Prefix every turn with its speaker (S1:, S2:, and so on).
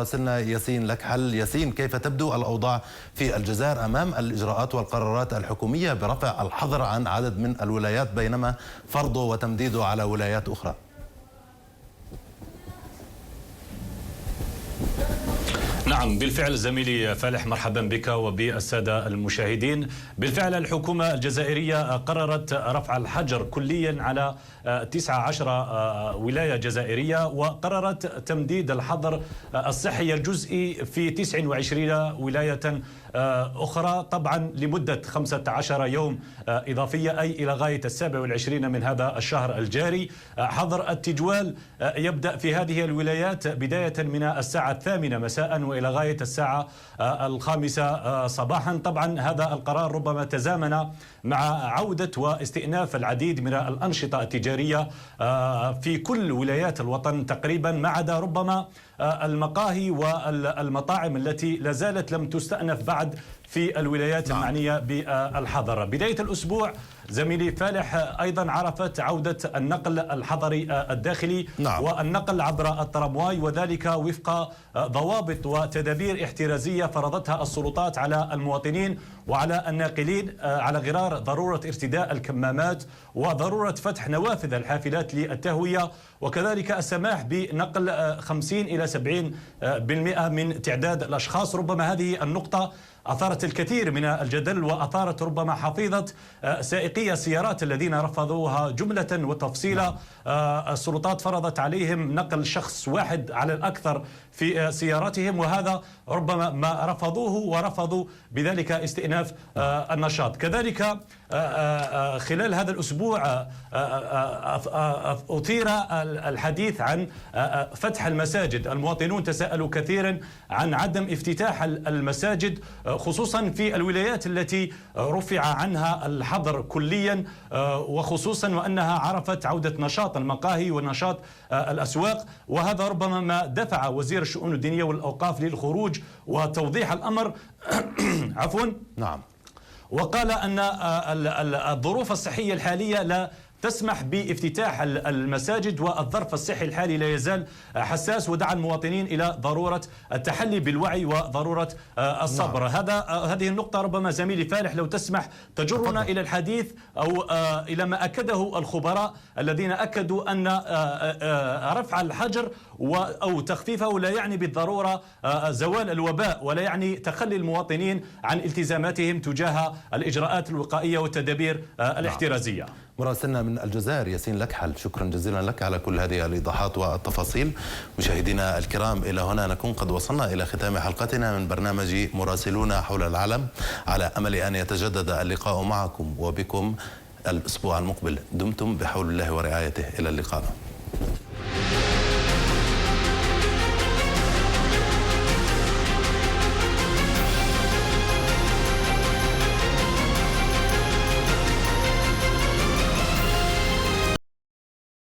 S1: مراسلنا ياسين لكحل. ياسين، كيف تبدو الأوضاع في الجزائر أمام الإجراءات والقرارات الحكومية برفع الحظر عن عدد من الولايات بينما فرضه وتمديده على ولايات أخرى؟
S2: نعم بالفعل زميلي فالح، مرحبا بك وبالسادة المشاهدين. بالفعل الحكومة الجزائرية قررت رفع الحجر كليا على 19 ولاية جزائرية، وقررت تمديد الحظر الصحي الجزئي في 29 ولاية أخرى، طبعا لمدة 15 يوم إضافية، أي إلى غاية 27 من هذا الشهر الجاري. حظر التجوال يبدأ في هذه الولايات بداية من الساعة 8 مساء وإلى غاية الساعة 5 صباحا. طبعا هذا القرار ربما تزامن مع عودة واستئناف العديد من الأنشطة التجارية في كل ولايات الوطن تقريبا، ما عدا ربما المقاهي والمطاعم التي لا زالت لم تستأنف بعد في الولايات المعنية بالحظر. بداية الأسبوع زميلي فالح أيضا عرفت عودة النقل الحضري الداخلي والنقل عبر الترامواي، وذلك وفق ضوابط وتدابير احترازية فرضتها السلطات على المواطنين وعلى الناقلين، على غرار ضرورة ارتداء الكمامات وضرورة فتح نوافذ الحافلات للتهوية، وكذلك السماح بنقل 50 إلى 70% من تعداد الأشخاص. ربما هذه النقطة أثارت الكثير من الجدل وأثارت ربما حفيظة سائقي السيارات الذين رفضوها جملة وتفصيلا. السلطات فرضت عليهم نقل شخص واحد على الأكثر في سياراتهم، وهذا ربما ما رفضوه، ورفضوا بذلك استئناف النشاط. كذلك خلال هذا الأسبوع أثير الحديث عن فتح المساجد. المواطنون تساءلوا كثيرا عن عدم افتتاح المساجد، خصوصا في الولايات التي رفع عنها الحظر كليا، وخصوصا وأنها عرفت عودة نشاط المقاهي ونشاط الأسواق، وهذا ربما ما دفع وزير الشؤون الدينية والأوقاف للخروج وتوضيح الأمر عفوا.
S1: نعم.
S2: وقال أن الظروف الصحية الحالية لا تسمح بافتتاح المساجد، والظرف الصحي الحالي لا يزال حساس، ودعا المواطنين إلى ضرورة التحلي بالوعي وضرورة الصبر. هذه النقطة ربما زميلي فالح لو تسمح تجرنا إلى الحديث أو إلى ما أكده الخبراء الذين أكدوا أن رفع الحجر أو تخفيفه لا يعني بالضرورة زوال الوباء، ولا يعني تخلي المواطنين عن التزاماتهم تجاه الإجراءات الوقائية والتدابير الاحترازية.
S1: مراسلنا من الجزائر ياسين لكحل، شكرا جزيلا لك على كل هذه الإيضاحات والتفاصيل. مشاهدينا الكرام، إلى هنا نكون قد وصلنا إلى ختام حلقتنا من برنامج مراسلون حول العالم، على أمل أن يتجدد اللقاء معكم وبكم الأسبوع المقبل. دمتم بحول الله ورعايته، إلى اللقاء.